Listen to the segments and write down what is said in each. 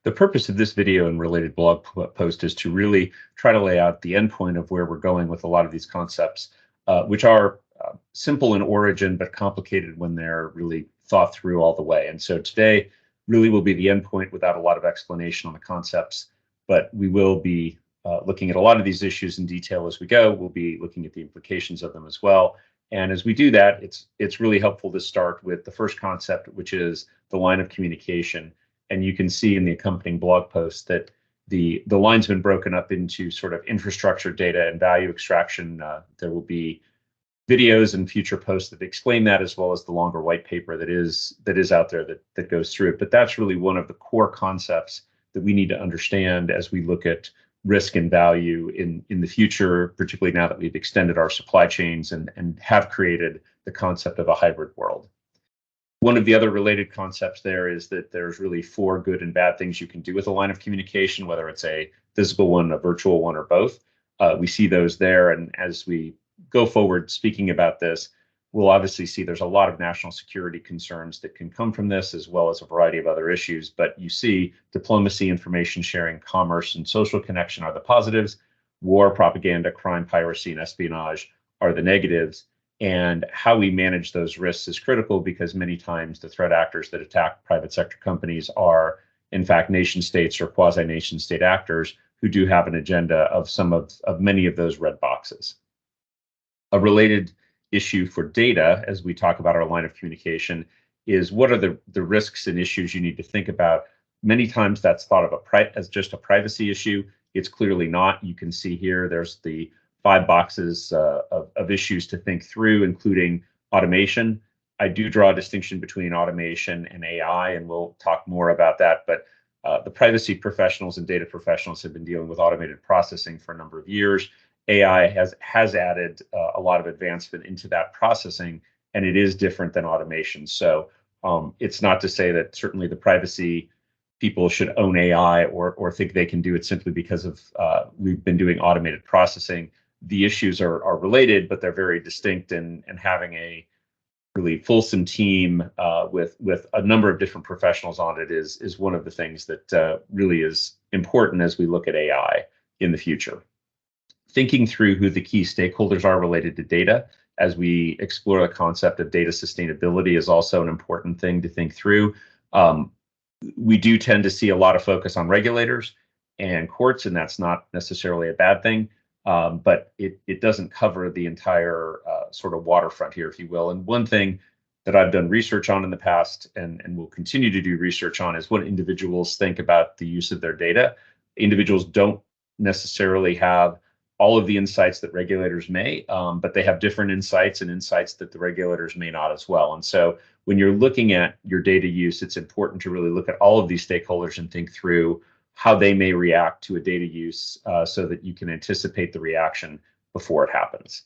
The purpose of this video and related post is to really try to lay out the endpoint of where we're going with a lot of these concepts, which are simple in origin, but complicated when they're really thought through all the way. And so today really will be the endpoint without a lot of explanation on the concepts, but we will be looking at a lot of these issues in detail as we go. We'll be looking at the implications of them as well. And as we do that, it's really helpful to start with the first concept, which is the line of communication. And you can see in the accompanying blog post that the line's been broken up into sort of infrastructure data and value extraction. There will be videos and future posts that explain that, as well as the longer white paper that is out there that goes through it. But that's really one of the core concepts that we need to understand as we look at risk and value in the future, particularly now that we've extended our supply chains and have created the concept of a hybrid world. One of the other related concepts there is that there's really four good and bad things you can do with a line of communication, whether it's a physical one, a virtual one, or both. We see those there, and as we go forward speaking about this, we'll obviously see there's a lot of national security concerns that can come from this, as well as a variety of other issues. But you see diplomacy, information sharing, commerce, and social connection are the positives. War, propaganda, crime, piracy, and espionage are the negatives. And how we manage those risks is critical, because many times the threat actors that attack private sector companies are, in fact, nation states or quasi-nation state actors who do have an agenda of many of those red boxes. A related issue for data, as we talk about our line of communication, is what are the risks and issues you need to think about. Many times that's thought of as just a privacy issue. It's clearly not. You can see here there's the 5 boxes of issues to think through, including automation. I do draw a distinction between automation and AI, and we'll talk more about that. But the privacy professionals and data professionals have been dealing with automated processing for a number of years. AI has added a lot of advancement into that processing, and it is different than automation. So it's not to say that certainly the privacy people should own AI or think they can do it simply because of we've been doing automated processing. The issues are related, but they're very distinct, and having a really fulsome team with a number of different professionals on it is one of the things that really is important as we look at AI in the future. Thinking through who the key stakeholders are related to data as we explore the concept of data sustainability is also an important thing to think through. We do tend to see a lot of focus on regulators and courts, and that's not necessarily a bad thing. But it doesn't cover the entire sort of waterfront here, if you will. And one thing that I've done research on in the past and will continue to do research on is what individuals think about the use of their data. Individuals don't necessarily have all of the insights that regulators may, but they have different insights and insights that the regulators may not as well. And so when you're looking at your data use, it's important to really look at all of these stakeholders and think through how they may react to a data use so that you can anticipate the reaction before it happens.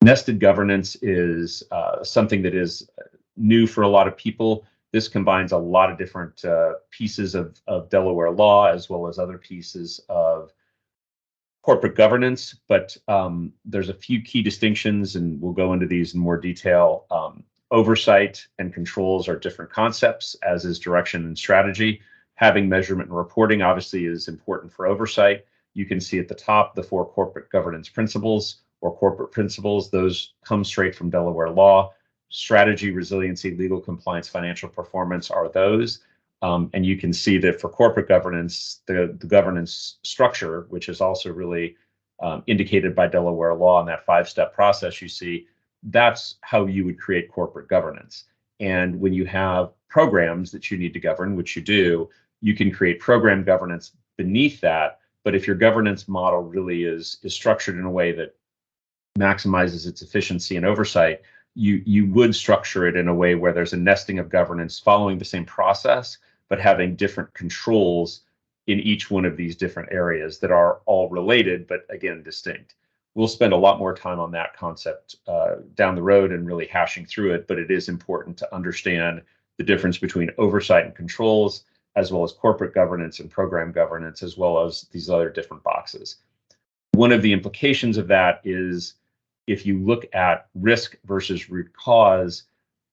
Nested governance is something that is new for a lot of people. This combines a lot of different pieces of Delaware law, as well as other pieces of corporate governance, but there's a few key distinctions, and we'll go into these in more detail. Oversight and controls are different concepts, as is direction and strategy. Having measurement and reporting obviously is important for oversight. You can see at the top the 4 corporate governance principles or corporate principles. Those come straight from Delaware law. Strategy, resiliency, legal compliance, financial performance are those. And you can see that for corporate governance, the governance structure, which is also really indicated by Delaware law in that 5-step process, you see that's how you would create corporate governance. And when you have programs that you need to govern, which you do, you can create program governance beneath that. But if your governance model really is structured in a way that maximizes its efficiency and oversight, you would structure it in a way where there's a nesting of governance following the same process, but having different controls in each one of these different areas that are all related, but again, distinct. We'll spend a lot more time on that concept down the road and really hashing through it, but it is important to understand the difference between oversight and controls, as well as corporate governance and program governance, as well as these other different boxes. One of the implications of that is if you look at risk versus root cause,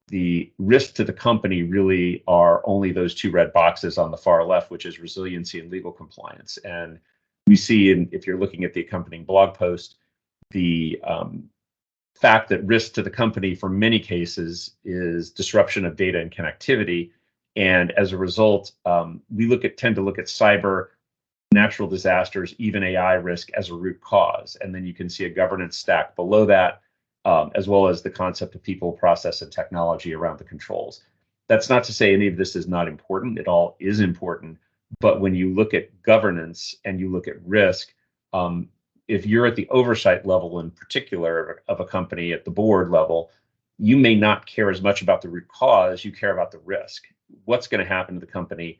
the risk to the company really are only those two red boxes on the far left, which is resiliency and legal compliance. And we see, if you're looking at the accompanying blog post, the fact that risk to the company for many cases is disruption of data and connectivity. And as a result, we tend to look at cyber, natural disasters, even AI risk as a root cause. And then you can see a governance stack below that, as well as the concept of people, process, and technology around the controls. That's not to say any of this is not important. It all is important. But when you look at governance and you look at risk, if you're at the oversight level in particular of a company at the board level, you may not care as much about the root cause, you care about the risk. What's going to happen to the company?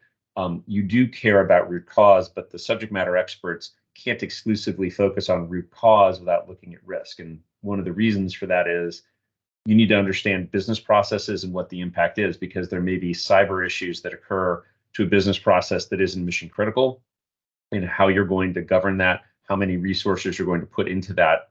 You do care about root cause, but the subject matter experts can't exclusively focus on root cause without looking at risk. And one of the reasons for that is you need to understand business processes and what the impact is, because there may be cyber issues that occur to a business process that isn't mission critical, and how you're going to govern that, how many resources you're going to put into that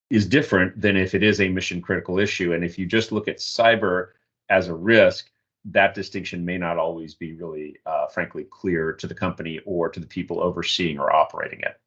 is different than if it is a mission critical issue. And if you just look at cyber as a risk, that distinction may not always be really, frankly, clear to the company or to the people overseeing or operating it.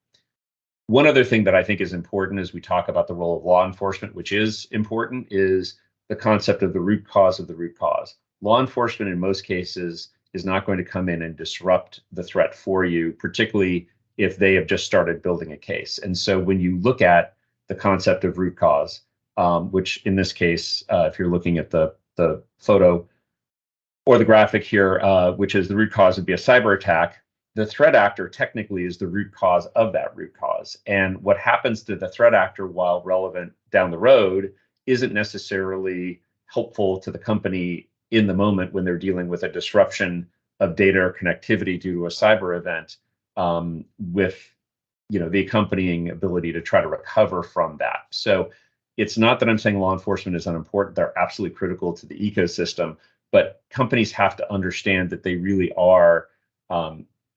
One other thing that I think is important as we talk about the role of law enforcement, which is important, is the concept of the root cause of the root cause. Law enforcement in most cases is not going to come in and disrupt the threat for you, particularly if they have just started building a case. And so when you look at the concept of root cause, which in this case, if you're looking at the photo or the graphic here, which is the root cause would be a cyber attack, the threat actor technically is the root cause of that root cause. And what happens to the threat actor, while relevant down the road, isn't necessarily helpful to the company in the moment when they're dealing with a disruption of data or connectivity due to a cyber event, with the accompanying ability to try to recover from that. So it's not that I'm saying law enforcement is unimportant. They're absolutely critical to the ecosystem, but companies have to understand that they really are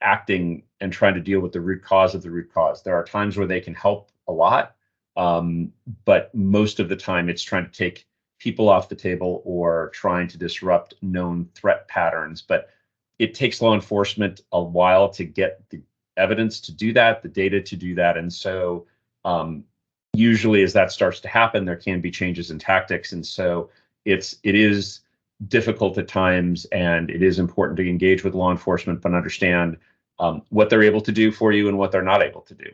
acting and trying to deal with the root cause of the root cause. There are times where they can help a lot, but most of the time it's trying to take people off the table or trying to disrupt known threat patterns. But it takes law enforcement a while to get the evidence to do that, the data to do that. And so usually as that starts to happen, there can be changes in tactics. And so it is difficult at times, and it is important to engage with law enforcement, but understand what they're able to do for you and what they're not able to do.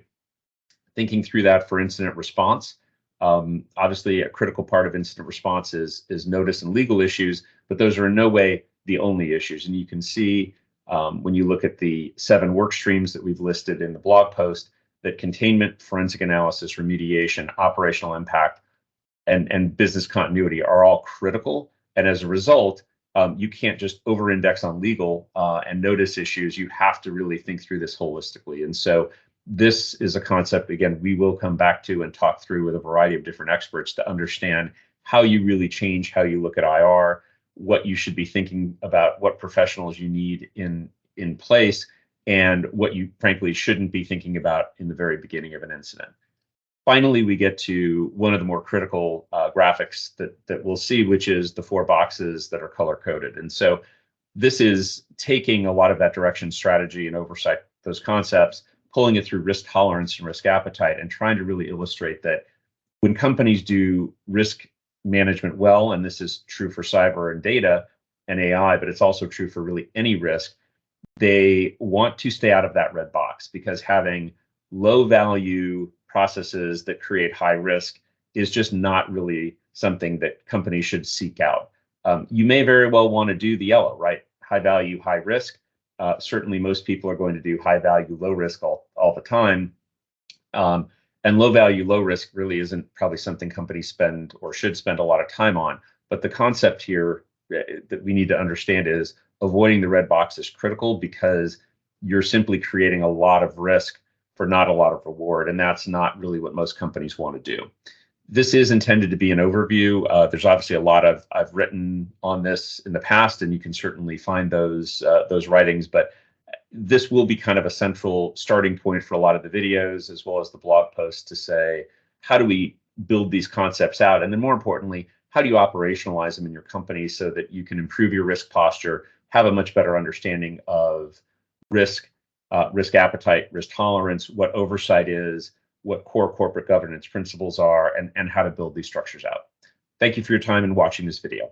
Thinking through that for incident response, obviously a critical part of incident response is notice and legal issues, but those are in no way the only issues. And you can see when you look at the 7 work streams that we've listed in the blog post, that containment, forensic analysis, remediation, operational impact, and business continuity are all critical. And as a result, you can't just over-index on legal and notice issues. You have to really think through this holistically. And so this is a concept, again, we will come back to and talk through with a variety of different experts to understand how you really change how you look at IR, what you should be thinking about, what professionals you need in place, and what you frankly shouldn't be thinking about in the very beginning of an incident. Finally, we get to one of the more critical graphics that we'll see, which is the 4 boxes that are color-coded. And so this is taking a lot of that direction strategy and oversight, those concepts, pulling it through risk tolerance and risk appetite, and trying to really illustrate that when companies do risk management well, and this is true for cyber and data and AI, but it's also true for really any risk, they want to stay out of that red box, because having low value processes that create high risk is just not really something that companies should seek out. You may very well want to do the yellow, right? High value, high risk. Certainly most people are going to do high value, low risk all the time. And low value, low risk really isn't probably something companies spend or should spend a lot of time on. But the concept here that we need to understand is avoiding the red box is critical, because you're simply creating a lot of risk for not a lot of reward. And that's not really what most companies want to do. This is intended to be an overview. There's obviously a lot I've written on this in the past, and you can certainly find those writings, but this will be kind of a central starting point for a lot of the videos, as well as the blog posts, to say, how do we build these concepts out? And then more importantly, how do you operationalize them in your company so that you can improve your risk posture, have a much better understanding of risk, risk appetite, risk tolerance, what oversight is, what core corporate governance principles are, and how to build these structures out. Thank you for your time and watching this video.